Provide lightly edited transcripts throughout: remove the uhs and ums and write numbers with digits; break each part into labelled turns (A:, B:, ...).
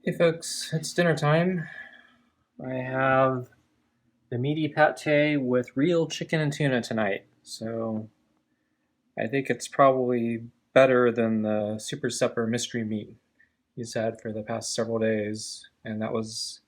A: Hey folks, it's dinner time. I have the meaty pate with real chicken and tuna tonight, so I think it's probably better than the super supper mystery meat he's had for the past several days. And that was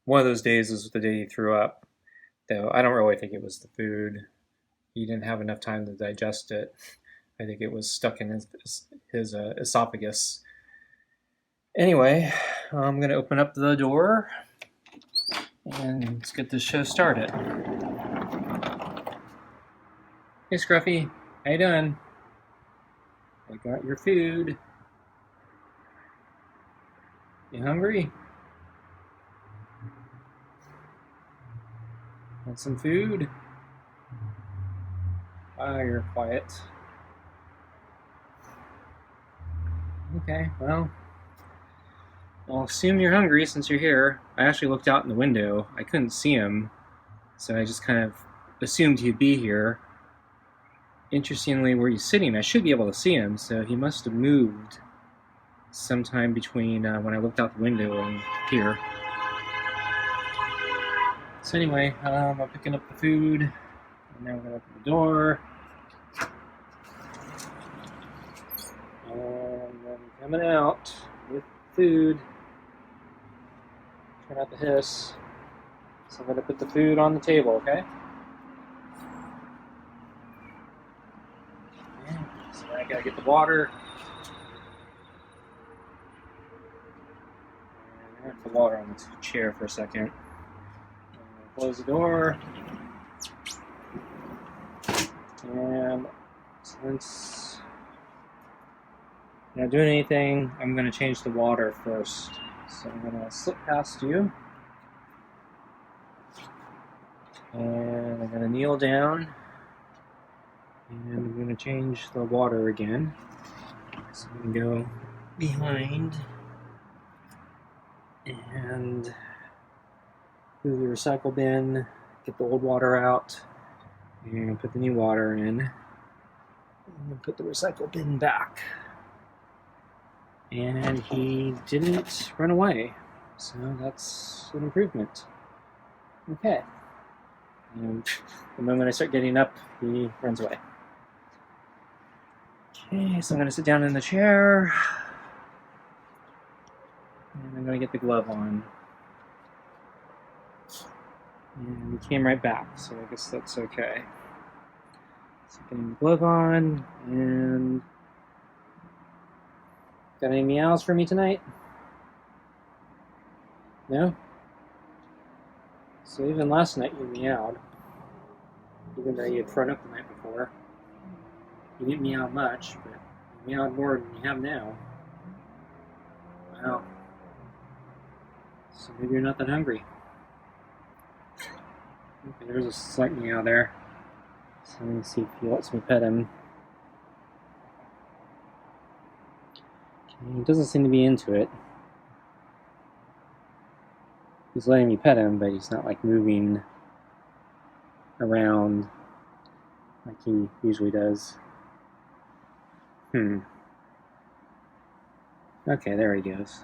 A: one of those days was the day he threw up, though I don't really think it was the food. He didn't have enough time to digest it. I think it was stuck in his esophagus. Anyway, I'm going to open up the door and let's get this show started. Hey Scruffy, how you doing? I got your food. You hungry? Want some food? Ah, you're quiet. Okay, well, I'll assume you're hungry since you're here. I actually looked out in the window. I couldn't see him, so I just kind of assumed he'd be here. Interestingly, where he's sitting, I should be able to see him, so he must have moved sometime between when I looked out the window and here. So anyway, I'm picking up the food, and now we're gonna open the door. And I'm coming out with food. Try not to hiss. So I'm gonna put the food on the table, okay? So I gotta get the water. And I have the water on the chair for a second. Close the door. And since I'm not doing anything, I'm going to change the water first. So I'm going to slip past you. And I'm going to kneel down. And I'm going to change the water again. So I'm going to go behind. And through the recycle bin, get the old water out. And put the new water in. And put the recycle bin back. And he didn't run away, so that's an improvement. Okay. And the moment I start getting up, he runs away. Okay, so I'm going to sit down in the chair. And I'm going to get the glove on. And he came right back, so I guess that's okay. So getting the glove on, and got any meows for me tonight? No? So even last night you meowed, even though you had thrown up the night before. You didn't meow much, but you meowed more than you have now. Wow. So maybe you're not that hungry. Okay, there's a slight meow there. So let me see if he lets me pet him. Okay, he doesn't seem to be into it. He's letting me pet him, but he's not like moving around like he usually does. Okay, there he goes.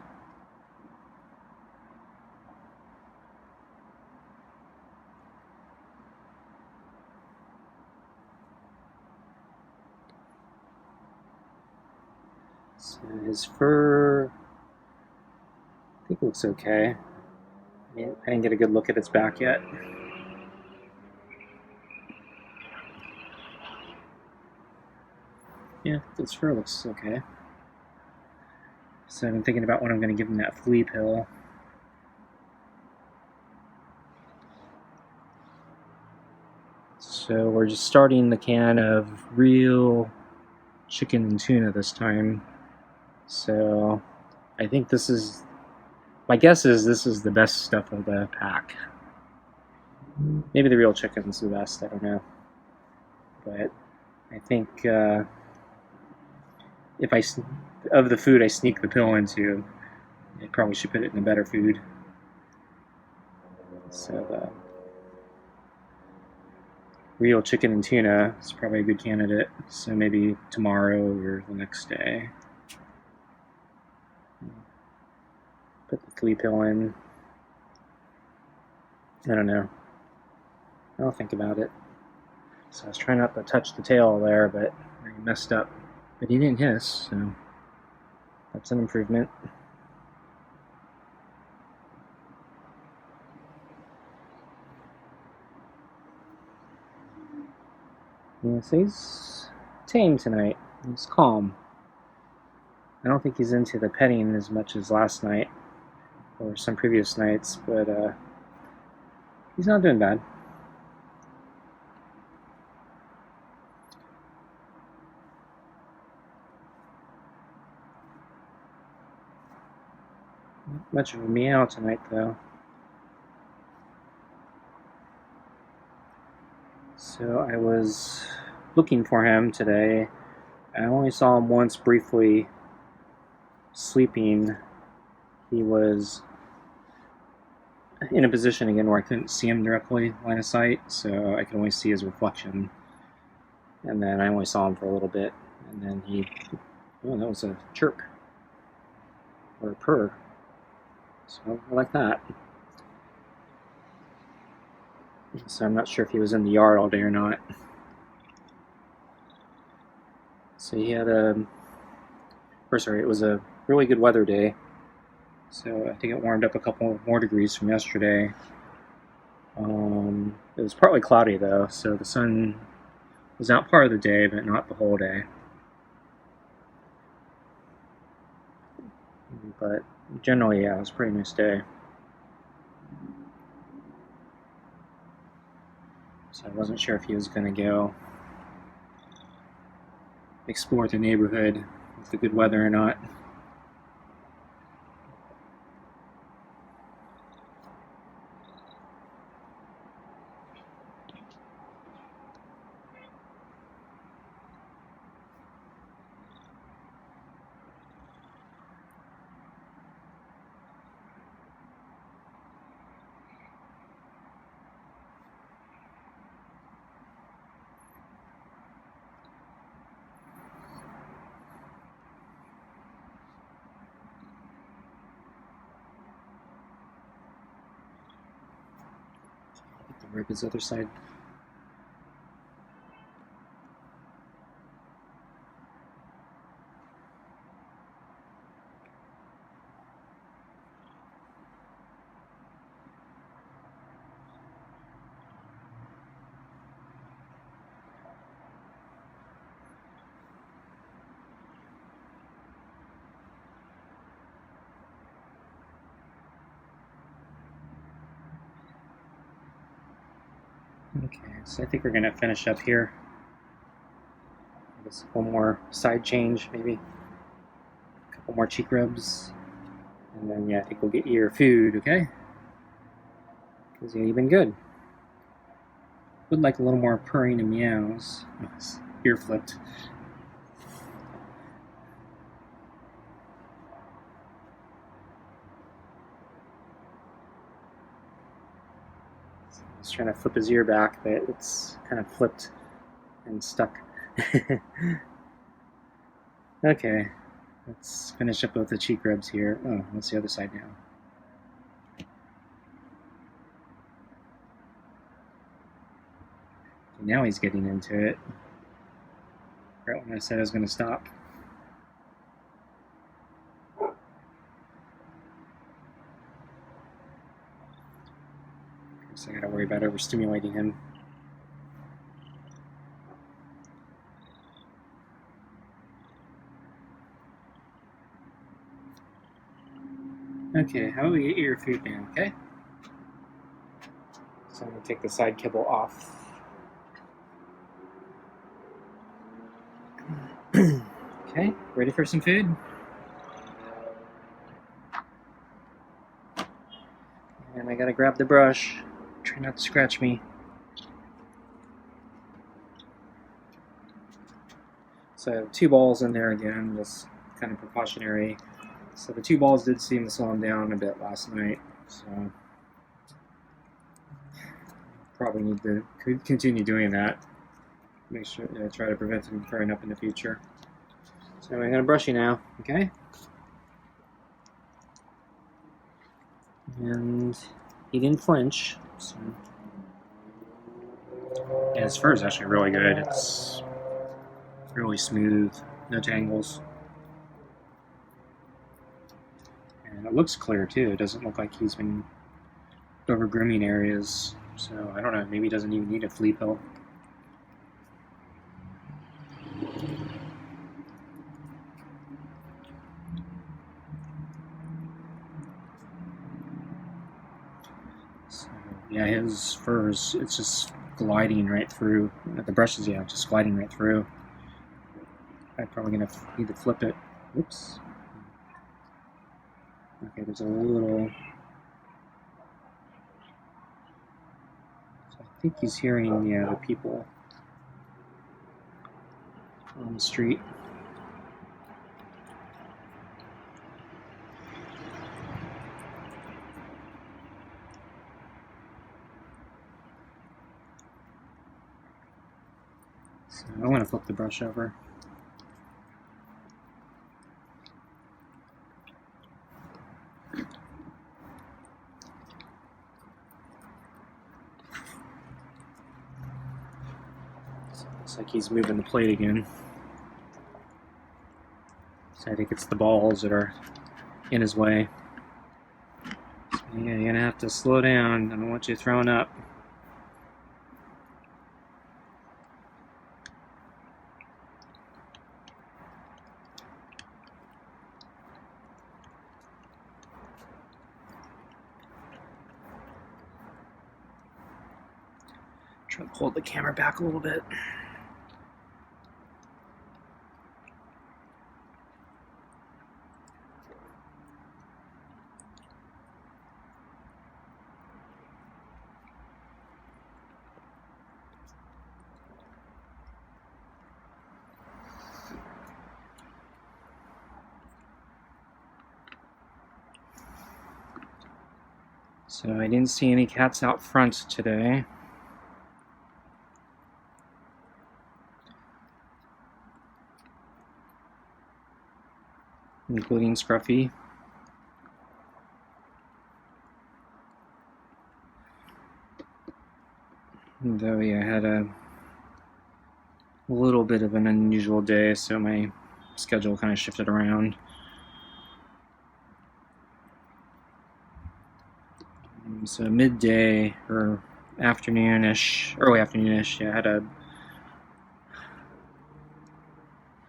A: So his fur, I think looks okay. I didn't get a good look at its back yet. Yeah, its fur looks okay. So I've been thinking about when I'm going to give him that flea pill. So we're just starting the can of real chicken and tuna this time. So I think this is, my guess is this is the best stuff of the pack. Maybe the real chicken's the best, I don't know. But I think if of the food I sneak the pill into, I probably should put it in a better food. So real chicken and tuna is probably a good candidate. So maybe tomorrow or the next day. Put the flea pill in. I don't know. I'll think about it. So I was trying not to touch the tail there, but I messed up. But he didn't hiss, so that's an improvement. Yeah, so he's tame tonight. He's calm. I don't think he's into the petting as much as last night or some previous nights, but he's not doing bad. Not much of a meow tonight, though. So I was looking for him today. I only saw him once briefly sleeping. He was in a position again where I couldn't see him directly, line of sight, so I could only see his reflection. And then I only saw him for a little bit, and then he, oh, that was a chirp, or a purr, so I like that. So I'm not sure if he was in the yard all day or not. So he had it was a really good weather day. So I think it warmed up a couple more degrees from yesterday. It was partly cloudy though, so the sun was out part of the day, but not the whole day. But generally, yeah, it was a pretty nice day. So I wasn't sure if he was going to go explore the neighborhood with the good weather or not. Rip his other side. Okay, so I think we're going to finish up here. Just one more side change, maybe. A couple more cheek rubs. And then, yeah, I think we'll get you your food, okay? Because you've been good. Would like a little more purring and meows. Oh, ear flipped. I was trying to flip his ear back, but it's kind of flipped and stuck. Okay, let's finish up with the cheek rubs here. Oh, what's the other side now? Okay, now he's getting into it. Right when I said I was going to stop. So I gotta worry about overstimulating him. Okay, how do we get your food now, okay? So I'm gonna take the side kibble off. Okay, ready for some food? And I gotta grab the brush. Try not to scratch me. So I have 2 balls in there again, just kind of precautionary. So the 2 balls did seem to slow him down a bit last night, so probably need to continue doing that. Make sure try to prevent him from throwing up in the future. So I'm gonna brush you now, okay? And he didn't flinch. So. And his fur is actually really good. It's really smooth, no tangles. And it looks clear too. It doesn't look like he's been over grooming areas. So I don't know, maybe he doesn't even need a flea pill. So yeah, his fur is, it's just gliding right through. The brushes, yeah, just gliding right through. I'm probably gonna need to flip it. Oops. Okay, there's a little. So I think he's hearing the other people on the street. So I want to flip the brush over. So it looks like he's moving the plate again. So I think it's the balls that are in his way. So yeah, you're gonna have to slow down. I don't want you throwing up. Try to hold the camera back a little bit. So I didn't see any cats out front today. Including Scruffy. Though, yeah, I had a little bit of an unusual day, so my schedule kind of shifted around. So midday or afternoonish, early afternoonish, yeah, I had a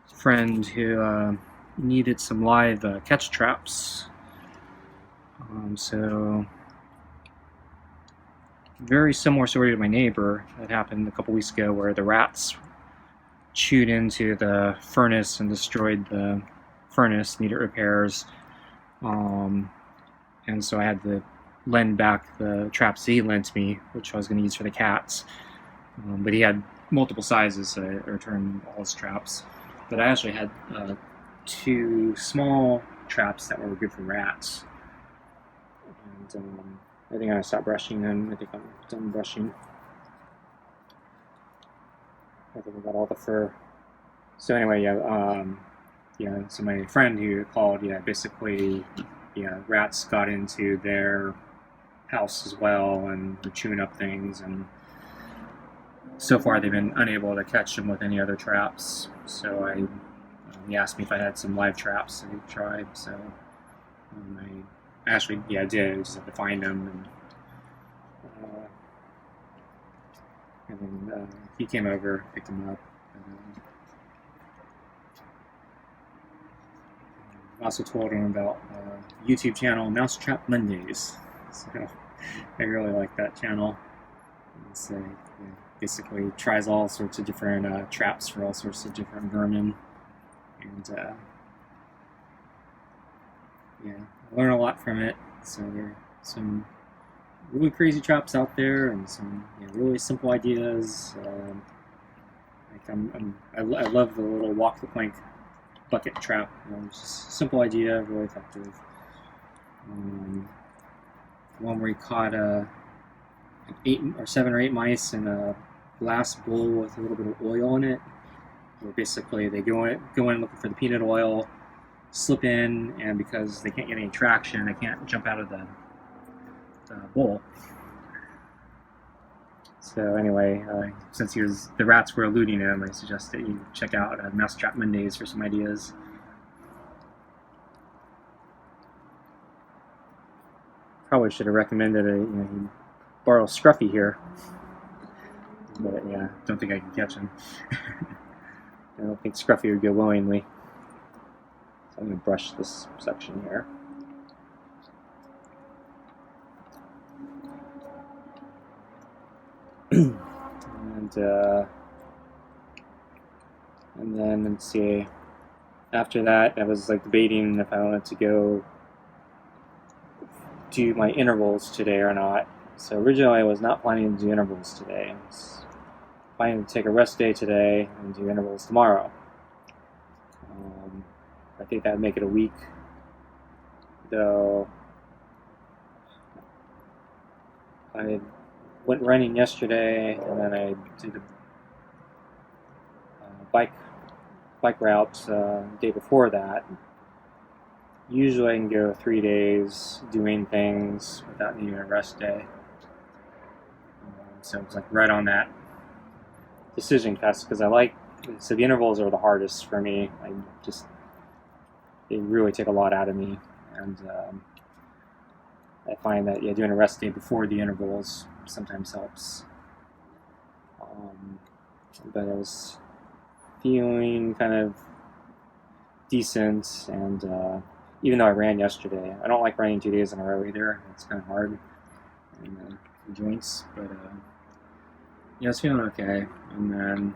A: friend who needed some live catch traps. So very similar story to my neighbor that happened a couple weeks ago, where the rats chewed into the furnace and destroyed the furnace, needed repairs. And so I had to lend back the traps he lent me, which I was going to use for the cats. But he had multiple sizes, so I returned all his traps. But I actually had 2 small traps that were good for rats. And I think I'm going to stop brushing them. I think I'm done brushing. I think I got all the fur. So anyway, yeah, so my friend who called, yeah, basically, yeah, rats got into their house as well and were chewing up things, and so far they've been unable to catch them with any other traps. So he asked me if I had some live traps to try. So I actually, yeah, I did. I just had to find them, and then he came over, picked them up. I also told him about YouTube channel Mousetrap Mondays. So I really like that channel. So basically tries all sorts of different traps for all sorts of different vermin, and yeah, I learn a lot from it. So there are some really crazy traps out there, and some really simple ideas. I love the little walk the plank bucket trap. Just simple idea, really effective. One where he caught 7 or 8 mice in a glass bowl with a little bit of oil in it. Where basically they go in looking for the peanut oil, slip in, and because they can't get any traction, they can't jump out of the bowl. So anyway, since the rats were eluding him, I suggest that you check out Mousetrap Mondays for some ideas. Probably should have recommended you borrow Scruffy here, but yeah, don't think I can catch him. I don't think Scruffy would go willingly. So I'm going to brush this section here. And then let's see. After that, I was like debating if I wanted to go do my intervals today or not. So originally, I was not planning to do intervals today. I was planning to take a rest day today and do intervals tomorrow. I think that would make it a week, though. I went running yesterday, and then I did a bike route the day before that. Usually I can go 3 days doing things without needing a rest day. So it was like right on that decision cusp, because so the intervals are the hardest for me. They really take a lot out of me, and I find that doing a rest day before the intervals sometimes helps. But I was feeling kind of decent, and even though I ran yesterday, I don't like running 2 days in a row either. It's kind of hard in the joints, but I was feeling okay. And then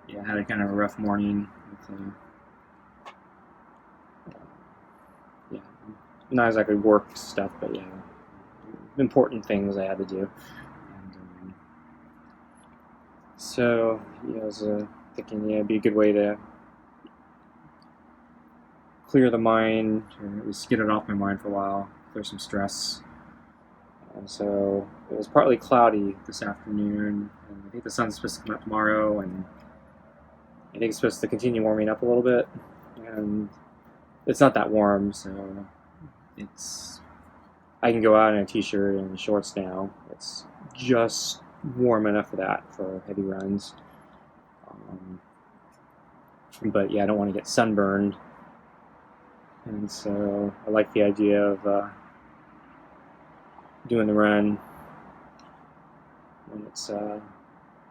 A: I had a kind of a rough morning with not exactly work stuff, but important things I had to do. And, so I was thinking it'd be a good way to clear the mind, or at least get it off my mind for a while, clear some stress. And so it was partly cloudy this afternoon, and I think the sun's supposed to come out tomorrow, and I think it's supposed to continue warming up a little bit, and it's not that warm, so I can go out in a t-shirt and shorts now. It's just warm enough for that, for heavy runs. But I don't want to get sunburned, and so I like the idea of doing the run when it's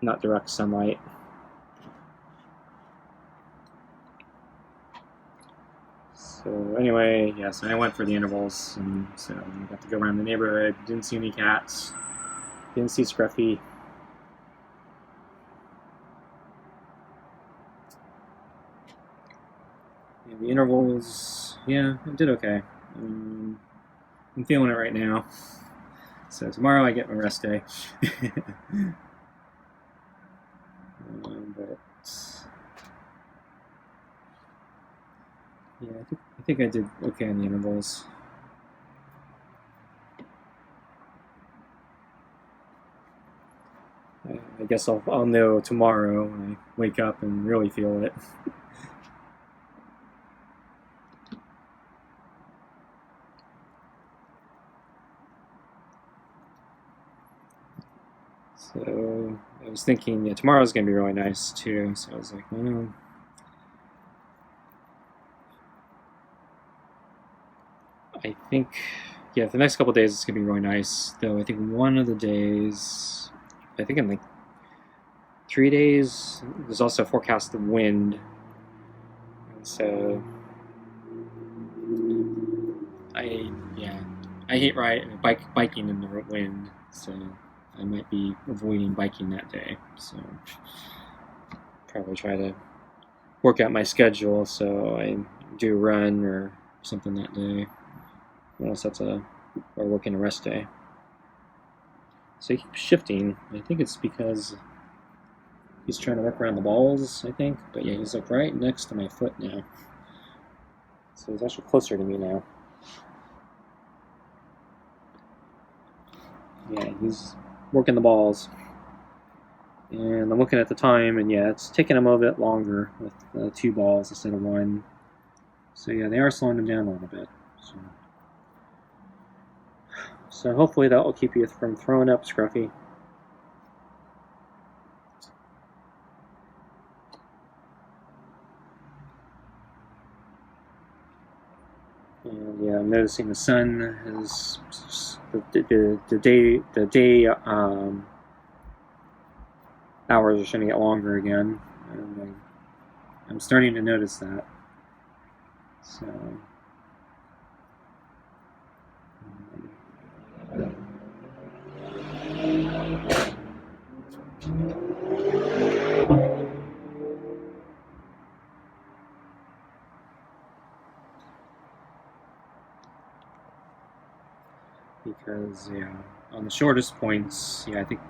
A: not direct sunlight. So anyway, so I went for the intervals, and so I got to go around the neighborhood. Didn't see any cats. Didn't see Scruffy. The intervals, I did okay. I'm feeling it right now. So tomorrow I get my rest day. But I think I did okay on the intervals. I guess I'll know tomorrow when I wake up and really feel it. So I was thinking, tomorrow's going to be really nice too. So I was like, I think, the next couple of days it's going to be really nice. Though I think one of the days, I think in like 3 days, there's also a forecast of wind. And so I hate biking in the wind. So I might be avoiding biking that day, so probably try to work out my schedule so I do a run or something that day, unless that's or working a rest day. So he keeps shifting. I think it's because he's trying to work around the balls, I think, but he's like right next to my foot now, so he's actually closer to me now. He's working the balls, and I'm looking at the time, and it's taking him a little bit longer with 2 balls instead of 1. So they are slowing him down a little bit. So So hopefully that will keep you from throwing up, Scruffy. And yeah, I'm noticing the sun is the day hours are starting to get longer again, and I'm starting to notice that. So. Because, yeah, on the shortest points, yeah, I think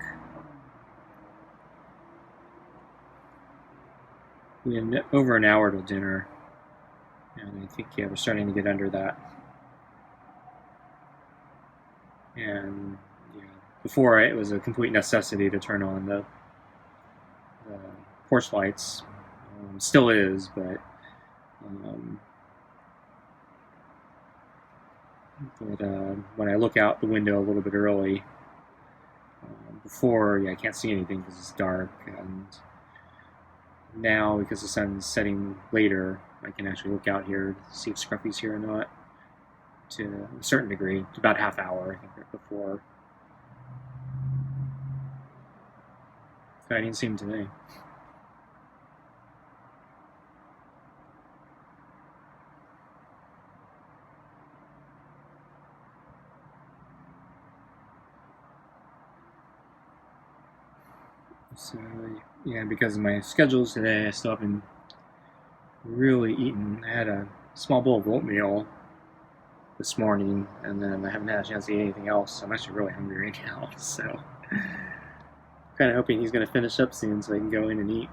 A: we had over an hour till dinner, and I think, yeah, we're starting to get under that. And, yeah, before it was a complete necessity to turn on the porch lights. Still is, but when I look out the window a little bit early, before, yeah, I can't see anything because it's dark, and now, because the sun's setting later, I can actually look out here to see if Scruffy's here or not, to a certain degree, about half hour, I think, before. I didn't see him today. So, yeah, because of my schedules today, I still haven't really eaten. I had a small bowl of oatmeal this morning, and then I haven't had a chance to eat anything else, so I'm actually really hungry right now, so kind of hoping he's going to finish up soon so I can go in and eat.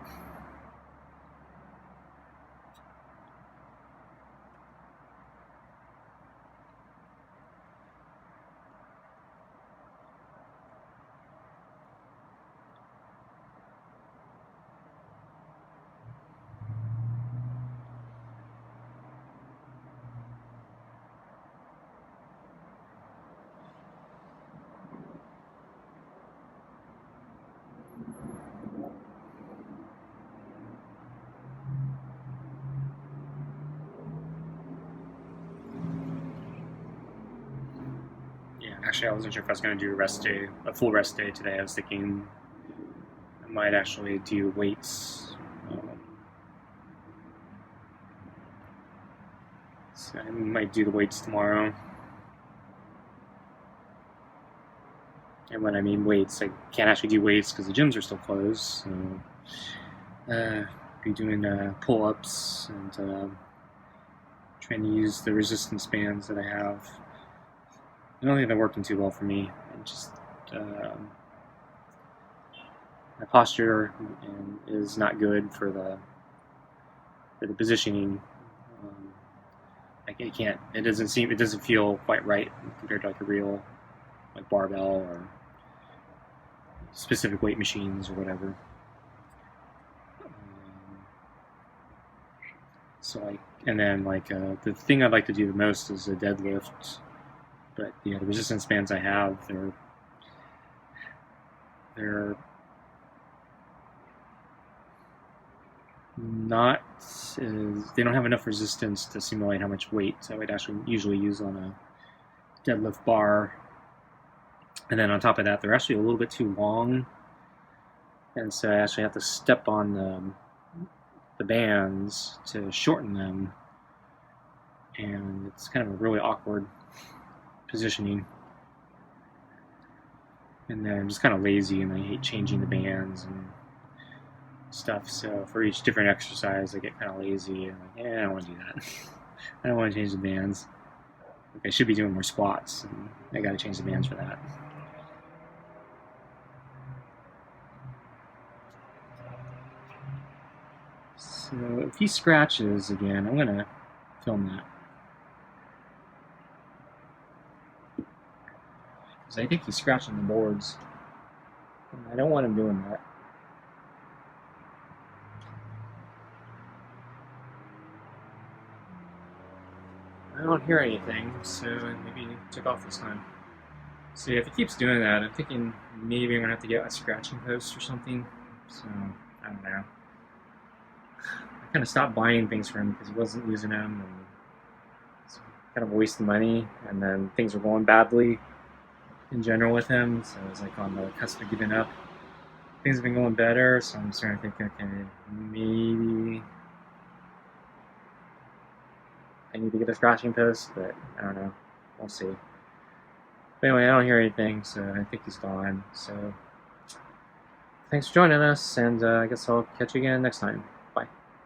A: Actually, I wasn't sure if I was going to do a full rest day today. I was thinking I might actually do weights. So I might do the weights tomorrow. And when I mean weights, I can't actually do weights because the gyms are still closed. So be doing pull-ups and trying to use the resistance bands that I have. I don't think they're working too well for me. Just my posture is not good for the positioning. It can't. It doesn't feel quite right compared to like a real like barbell or specific weight machines or whatever. And then the thing I'd like to do the most is a deadlift. But the resistance bands I have, they're not they don't have enough resistance to simulate how much weight I would actually usually use on a deadlift bar. And then on top of that, they're actually a little bit too long, and so I actually have to step on the bands to shorten them, and it's kind of a really awkward positioning. And then I'm just kind of lazy, and I hate changing the bands and stuff. So for each different exercise, I get kind of lazy, and like, I don't want to do that. I don't want to change the bands. Like, I should be doing more squats, and I got to change the bands for that. So if he scratches again, I'm gonna film that. Because I think he's scratching the boards. And I don't want him doing that. I don't hear anything, so maybe he took off this time. So yeah, if he keeps doing that, I'm thinking maybe I'm gonna have to get a scratching post or something. So I don't know. I kind of stopped buying things for him because he wasn't using them, and it's kind of wasting money. And then things were going badly in general with him, so I was like on the cusp of giving up. Things have been going better, so I'm starting to think, okay, maybe I need to get a scratching post, but I don't know. We'll see. But anyway, I don't hear anything, so I think he's gone. So thanks for joining us, and I guess I'll catch you again next time.